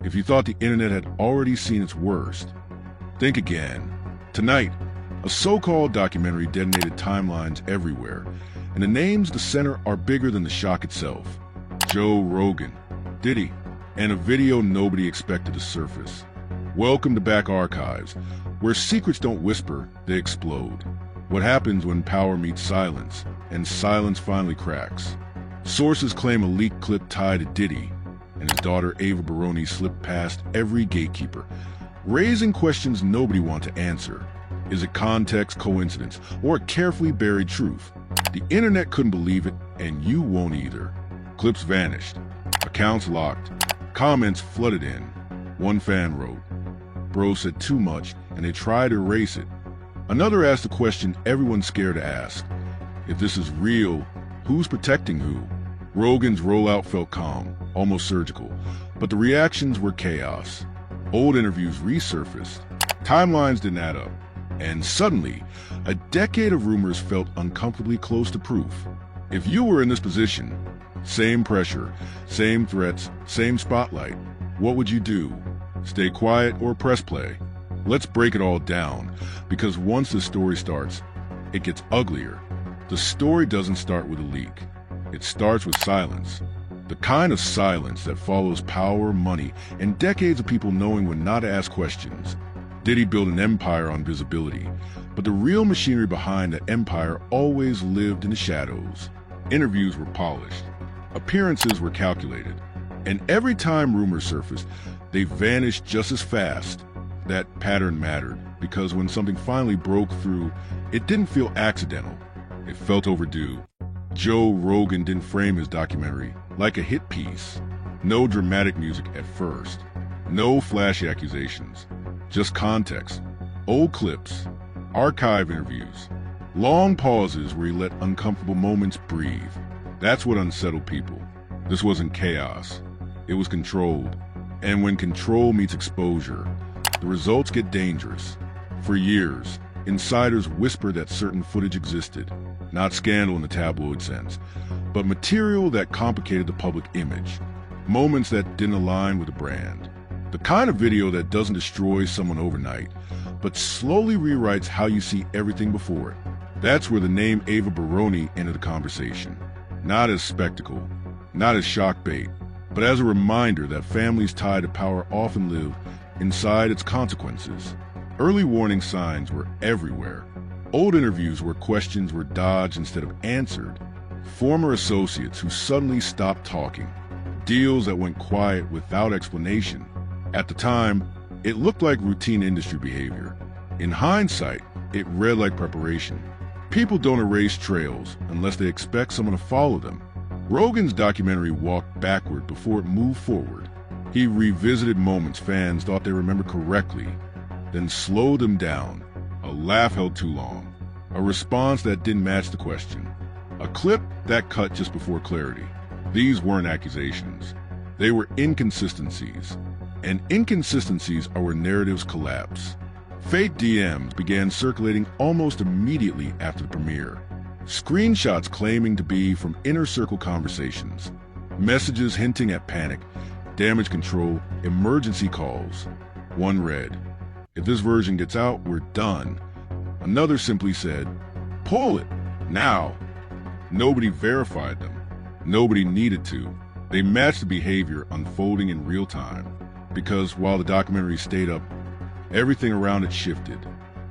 If you thought the internet had already seen its worst, think again. Tonight, a so-called documentary detonated timelines everywhere, and the names at the center are bigger than the shock itself. Joe Rogan, Diddy, and a video nobody expected to surface. Welcome to Back Archives, where secrets don't whisper, they explode. What happens when power meets silence, and silence finally cracks? Sources claim a leaked clip tied to Diddy and his daughter Ava Baroni slipped past every gatekeeper, raising questions nobody wants to answer. Is it context, coincidence, or a carefully buried truth? The internet couldn't believe it, and you won't either. Clips vanished, accounts locked, comments flooded in. One fan wrote, "Bro said too much, and they tried to erase it." Another asked the question everyone's scared to ask. If this is real, who's protecting who? Rogan's rollout felt calm, almost surgical, but the reactions were chaos. Old interviews resurfaced, timelines didn't add up, and suddenly, a decade of rumors felt uncomfortably close to proof. If you were in this position, same pressure, same threats, same spotlight, what would you do? Stay quiet or press play? Let's break it all down, because once the story starts, it gets uglier. The story doesn't start with a leak. It starts with silence. The kind of silence that follows power, money, and decades of people knowing when not to ask questions. Diddy built an empire on visibility, but the real machinery behind the empire always lived in the shadows. Interviews were polished. Appearances were calculated. And every time rumors surfaced, they vanished just as fast. That pattern mattered, because when something finally broke through, it didn't feel accidental. It felt overdue. Joe Rogan didn't frame his documentary like a hit piece. No dramatic music at first. No flashy accusations. Just context. Old clips. Archive interviews. Long pauses where he let uncomfortable moments breathe. That's what unsettled people. This wasn't chaos. It was controlled. And when control meets exposure, the results get dangerous. For years, insiders whispered that certain footage existed. Not scandal in the tabloid sense, but material that complicated the public image. Moments that didn't align with the brand. The kind of video that doesn't destroy someone overnight, but slowly rewrites how you see everything before it. That's where the name Ava Baroni entered the conversation. Not as spectacle, not as shock bait, but as a reminder that families tied to power often live inside its consequences. Early warning signs were everywhere. Old interviews where questions were dodged instead of answered. Former associates who suddenly stopped talking. Deals that went quiet without explanation. At the time, it looked like routine industry behavior. In hindsight, it read like preparation. People don't erase trails unless they expect someone to follow them. Rogan's documentary walked backward before it moved forward. He revisited moments fans thought they remembered correctly, then slowed them down. A laugh held too long. A response that didn't match the question. A clip that cut just before clarity. These weren't accusations. They were inconsistencies. And inconsistencies are where narratives collapse. Fake DMs began circulating almost immediately after the premiere. Screenshots claiming to be from inner circle conversations. Messages hinting at panic, damage control, emergency calls. One read, "If this version gets out, we're done." Another simply said, "Pull it, now." Nobody verified them. Nobody needed to. They matched the behavior unfolding in real time. Because while the documentary stayed up, everything around it shifted.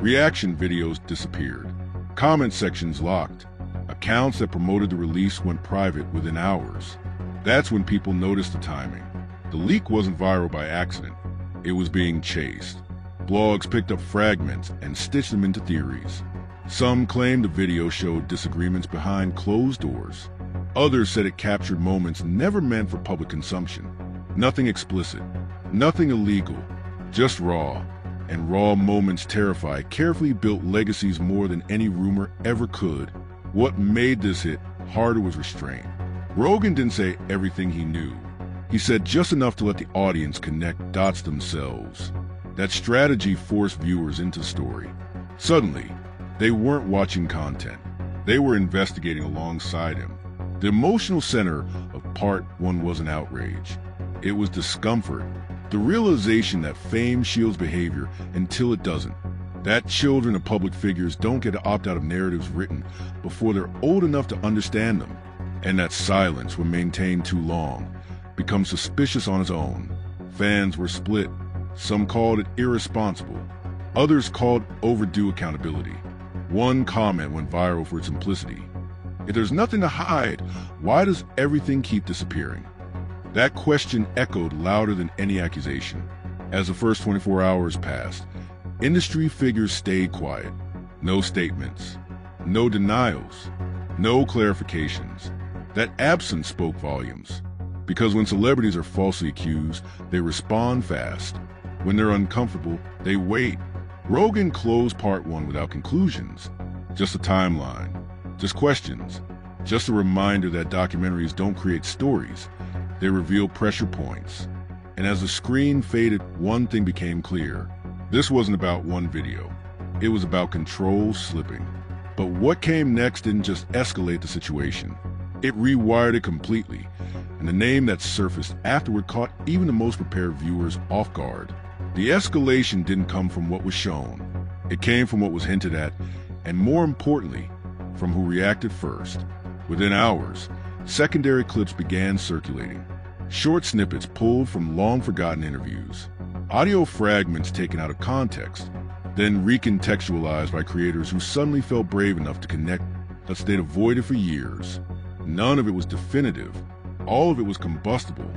Reaction videos disappeared. Comment sections locked. Accounts that promoted the release went private within hours. That's when people noticed the timing. The leak wasn't viral by accident. It was being chased. Blogs picked up fragments and stitched them into theories. Some claimed the video showed disagreements behind closed doors. Others said it captured moments never meant for public consumption. Nothing explicit, nothing illegal, just raw. And raw moments terrify carefully built legacies more than any rumor ever could. What made this hit harder was restraint. Rogan didn't say everything he knew. He said just enough to let the audience connect dots themselves. That strategy forced viewers into the story. Suddenly, they weren't watching content. They were investigating alongside him. The emotional center of part one wasn't outrage. It was discomfort. The realization that fame shields behavior until it doesn't. That children of public figures don't get to opt out of narratives written before they're old enough to understand them. And that silence, when maintained too long, becomes suspicious on its own. Fans were split. Some called it irresponsible. Others called overdue accountability. One comment went viral for its simplicity. If there's nothing to hide, why does everything keep disappearing? That question echoed louder than any accusation. As the first 24 hours passed, industry figures stayed quiet. No statements, no denials, no clarifications. That absence spoke volumes. Because when celebrities are falsely accused, they respond fast. When they're uncomfortable, they wait. Rogan closed part one without conclusions. Just a timeline. Just questions. Just a reminder that documentaries don't create stories. They reveal pressure points. And as the screen faded, one thing became clear. This wasn't about one video. It was about control slipping. But what came next didn't just escalate the situation. It rewired it completely. And the name that surfaced afterward caught even the most prepared viewers off guard. The escalation didn't come from what was shown. It came from what was hinted at, and more importantly, from who reacted first. Within hours, secondary clips began circulating. Short snippets pulled from long-forgotten interviews. Audio fragments taken out of context, then recontextualized by creators who suddenly felt brave enough to connect dots they'd avoided for years. None of it was definitive. All of it was combustible.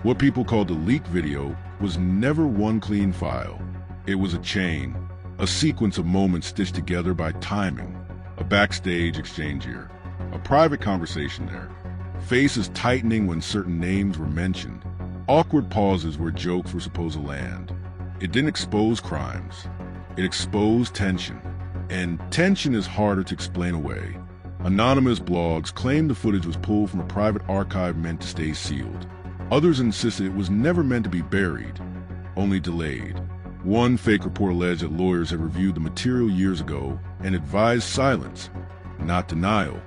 What people called the leaked video was never one clean file. It was a chain, a sequence of moments stitched together by timing. A backstage exchange here, a private conversation there, faces tightening when certain names were mentioned, awkward pauses where jokes were supposed to land. It didn't expose crimes. It exposed tension. And tension is harder to explain away. Anonymous blogs claimed the footage was pulled from a private archive meant to stay sealed. Others insisted it was never meant to be buried, only delayed. One fake report alleged that lawyers had reviewed the material years ago and advised silence, not denial.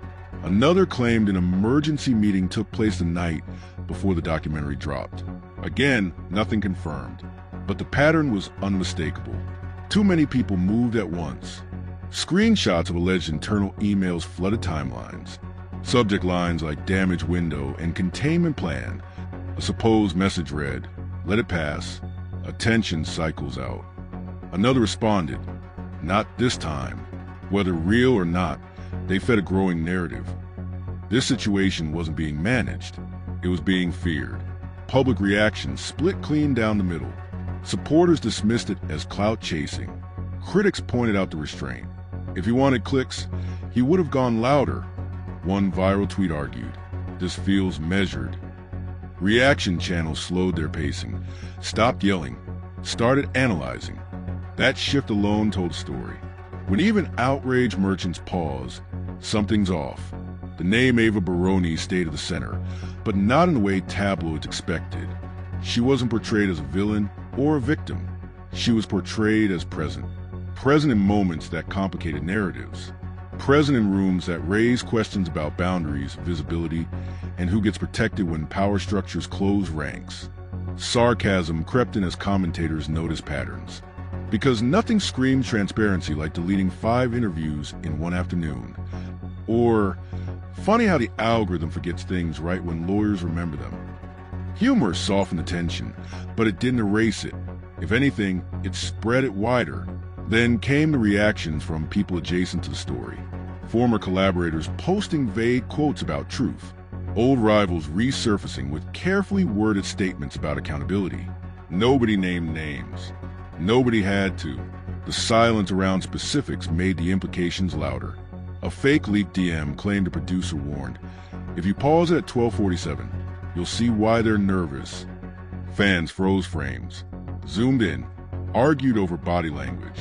Another claimed an emergency meeting took place the night before the documentary dropped. Again, nothing confirmed, but the pattern was unmistakable. Too many people moved at once. Screenshots of alleged internal emails flooded timelines. Subject lines like damage window and containment plan. A supposed message read, "Let it pass. Attention cycles out." Another responded, "Not this time." Whether real or not, they fed a growing narrative. This situation wasn't being managed. It was being feared. Public reaction split clean down the middle. Supporters dismissed it as clout chasing. Critics pointed out the restraint. If he wanted clicks, he would have gone louder. One viral tweet argued, "This feels measured." Reaction channels slowed their pacing, stopped yelling, started analyzing. That shift alone told a story. When even outraged merchants paused, something's off. The name Ava Baroni stayed at the center, but not in the way tabloids expected. She wasn't portrayed as a villain or a victim. She was portrayed as present. Present in moments that complicated narratives. Present in rooms that raised questions about boundaries, visibility, and who gets protected when power structures close ranks. Sarcasm crept in as commentators noticed patterns. Because nothing screams transparency like deleting 5 interviews in one afternoon. Or, funny how the algorithm forgets things right when lawyers remember them. Humor softened the tension, but it didn't erase it. If anything, it spread it wider. Then came the reactions from people adjacent to the story. Former collaborators posting vague quotes about truth. Old rivals resurfacing with carefully worded statements about accountability. Nobody named names. Nobody had to. The silence around specifics made the implications louder. A fake leaked DM claimed a producer warned, "If you pause it at 12:47, you'll see why they're nervous." Fans froze frames, zoomed in, argued over body language.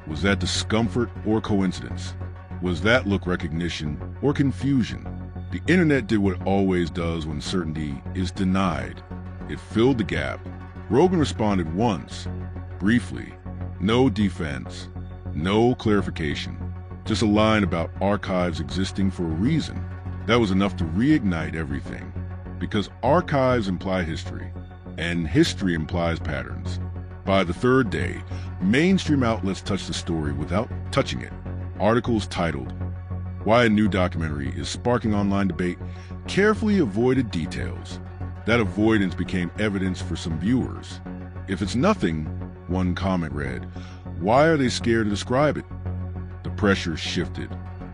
Was that discomfort or coincidence? Was that look recognition or confusion? The internet did what it always does when certainty is denied. It filled the gap. Rogan responded once, briefly. No defense, no clarification. Just a line about archives existing for a reason. That was enough to reignite everything. Because archives imply history. and history implies patterns. By the third day, mainstream outlets touched the story without touching it. Articles titled, "Why a New Documentary is Sparking Online Debate," carefully avoided details. That avoidance became evidence for some viewers. "If it's nothing," one comment read, "why are they scared to describe it?" The pressure shifted.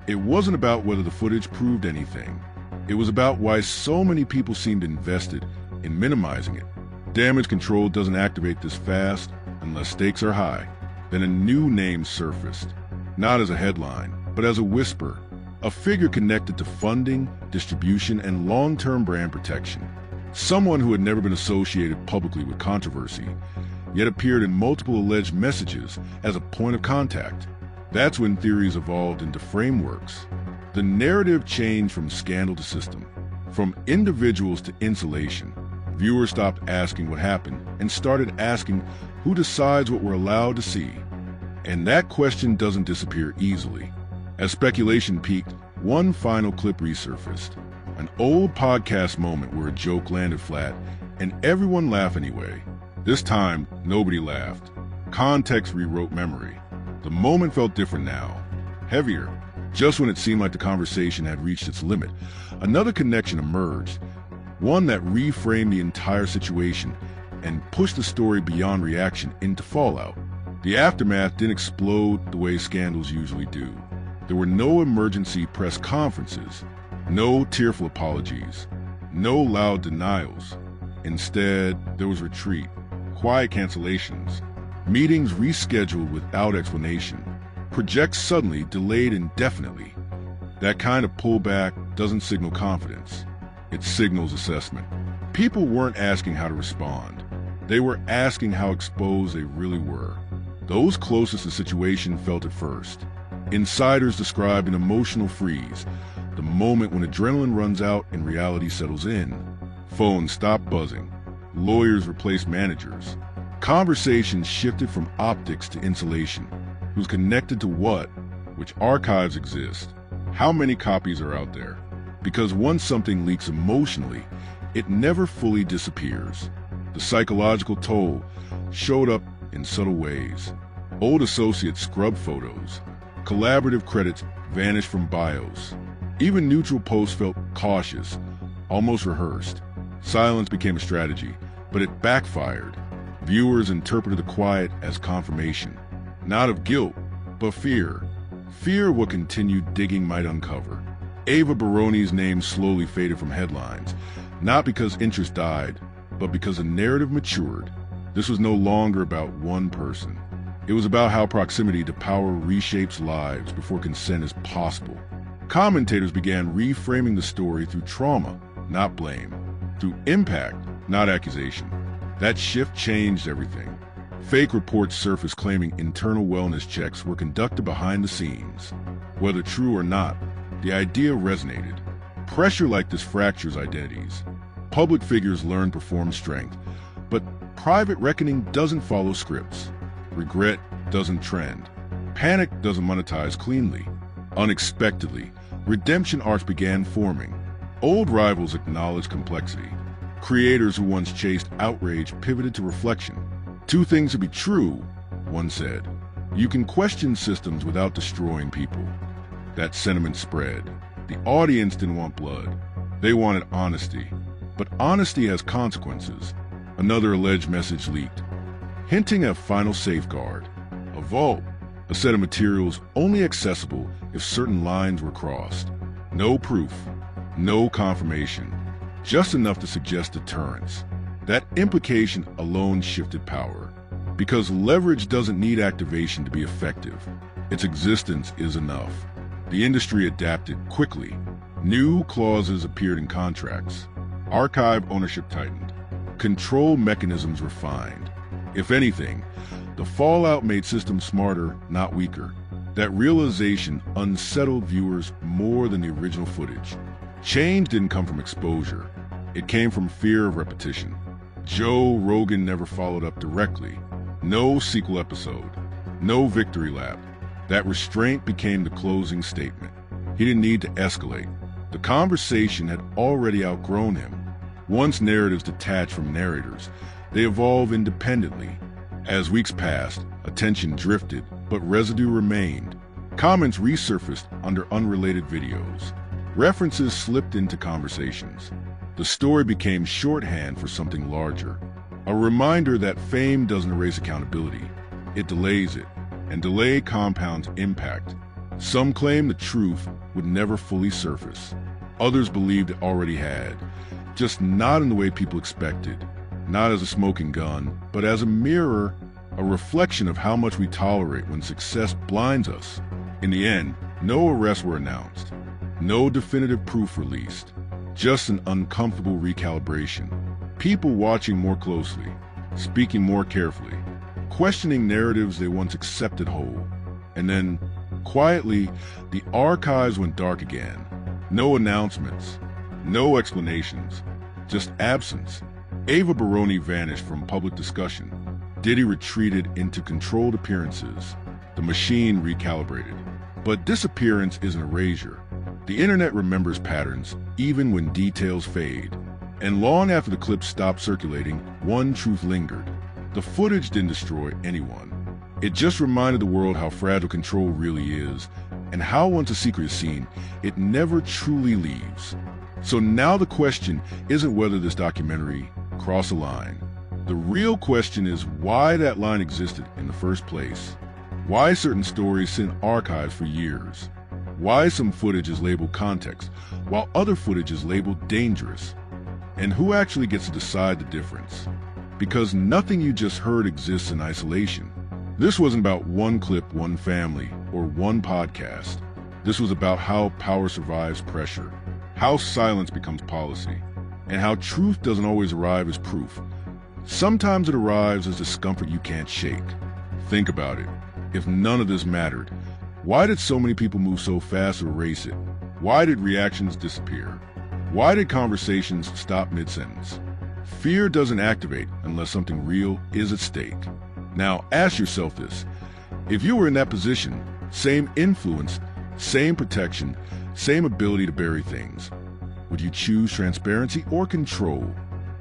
It wasn't about whether the footage proved anything. It was about why so many people seemed invested in minimizing it. Damage control doesn't activate this fast unless stakes are high. Then a new name surfaced, not as a headline, but as a whisper, a figure connected to funding, distribution, and long-term brand protection. Someone who had never been associated publicly with controversy, yet appeared in multiple alleged messages as a point of contact. That's when theories evolved into frameworks. The narrative changed from scandal to system, from individuals to insulation. Viewers stopped asking what happened and started asking who decides what we're allowed to see. And that question doesn't disappear easily. As speculation peaked, one final clip resurfaced. An old podcast moment where a joke landed flat and everyone laughed anyway. This time, nobody laughed. Context rewrote memory. The moment felt different now, heavier. Just when it seemed like the conversation had reached its limit, another connection emerged, one that reframed the entire situation and pushed the story beyond reaction into fallout. The aftermath didn't explode the way scandals usually do. There were no emergency press conferences, no tearful apologies, no loud denials. Instead, there was retreat, quiet cancellations, meetings rescheduled without explanation, projects suddenly delayed indefinitely. That kind of pullback doesn't signal confidence. It signals assessment. People weren't asking how to respond. They were asking how exposed they really were. Those closest to the situation felt it first. Insiders described an emotional freeze, the moment when adrenaline runs out and reality settles in. Phones stopped buzzing. Lawyers replaced managers. Conversations shifted from optics to insulation. Who's connected to what? Which archives exist? How many copies are out there? Because once something leaks emotionally, it never fully disappears. The psychological toll showed up in subtle ways. Old associates scrubbed photos. Collaborative credits vanished from bios. Even neutral posts felt cautious, almost rehearsed. Silence became a strategy, but it backfired. Viewers interpreted the quiet as confirmation, not of guilt, but fear. Fear of what continued digging might uncover. Ava Baroni's name slowly faded from headlines, not because interest died, but because the narrative matured. This was no longer about one person. It was about how proximity to power reshapes lives before consent is possible. Commentators began reframing the story through trauma, not blame, through impact, not accusation. That shift changed everything. Fake reports surfaced claiming internal wellness checks were conducted behind the scenes. Whether true or not, the idea resonated. Pressure like this fractures identities. Public figures learn perform strength, but private reckoning doesn't follow scripts. Regret doesn't trend. Panic doesn't monetize cleanly. Unexpectedly, redemption arcs began forming. Old rivals acknowledged complexity. Creators who once chased outrage pivoted to reflection. Two things to be true, one said. You can question systems without destroying people. That sentiment spread. The audience didn't want blood. They wanted honesty. But honesty has consequences. Another alleged message leaked, hinting at a final safeguard. A vault, a set of materials only accessible if certain lines were crossed. No proof, no confirmation, just enough to suggest deterrence. That implication alone shifted power. Because leverage doesn't need activation to be effective. Its existence is enough. The industry adapted quickly. New clauses appeared in contracts. Archive ownership tightened. Control mechanisms refined. If anything, the fallout made systems smarter, not weaker. That realization unsettled viewers more than the original footage. Change didn't come from exposure. It came from fear of repetition. Rogan never followed up directly. No sequel episode. No victory lap. That restraint became the closing statement. He didn't need to escalate. The conversation had already outgrown him. Once narratives detach from narrators, they evolve independently. As weeks passed, attention drifted, but residue remained. Comments resurfaced under unrelated videos. References slipped into conversations. The story became shorthand for something larger. A reminder that fame doesn't erase accountability. It delays it, and delay compounds impact. Some claim the truth would never fully surface. Others believed it already had, just not in the way people expected. Not as a smoking gun, but as a mirror, a reflection of how much we tolerate when success blinds us. In the end, no arrests were announced, no definitive proof released, just an uncomfortable recalibration. People watching more closely, speaking more carefully, questioning narratives they once accepted whole. And then, quietly, the archives went dark again. No announcements, no explanations, just absence. Ava Baroni vanished from public discussion. Diddy retreated into controlled appearances. The machine recalibrated. But disappearance is an erasure. The internet remembers patterns, even when details fade. And long after the clips stopped circulating, one truth lingered. The footage didn't destroy anyone. It just reminded the world how fragile control really is, and how once a secret is seen, it never truly leaves. So now the question isn't whether this documentary crossed a line. The real question is why that line existed in the first place. Why certain stories sit in archives for years. Why some footage is labeled context, while other footage is labeled dangerous. And who actually gets to decide the difference? Because nothing you just heard exists in isolation. This wasn't about one clip, one family, or one podcast. This was about how power survives pressure, how silence becomes policy, and how truth doesn't always arrive as proof. Sometimes it arrives as discomfort you can't shake. Think about it. If none of this mattered, why did so many people move so fast to erase it? Why did reactions disappear? Why did conversations stop mid-sentence? Fear doesn't activate unless something real is at stake. Now ask yourself this. If you were in that position, same influence, same protection, same ability to bury things, would you choose transparency or control?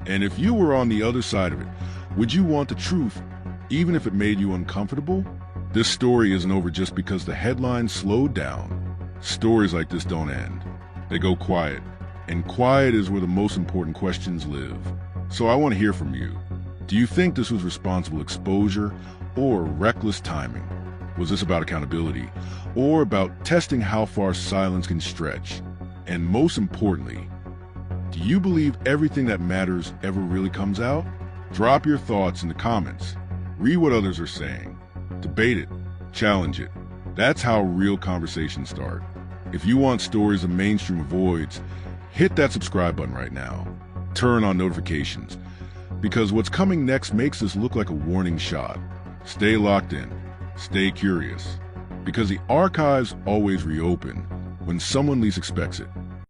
And if you were on the other side of it, would you want the truth, even if it made you uncomfortable? This story isn't over just because the headlines slowed down. Stories like this don't end. They go quiet, and quiet is where the most important questions live. So I want to hear from you. Do you think this was responsible exposure or reckless timing? Was this about accountability or about testing how far silence can stretch? And most importantly, do you believe everything that matters ever really comes out? Drop your thoughts in the comments. Read what others are saying. Debate it. Challenge it. That's how real conversations start. If you want stories the mainstream avoids, hit that subscribe button right now. Turn on notifications, because what's coming next makes this look like a warning shot. Stay locked in. Stay curious. Because the archives always reopen when someone least expects it.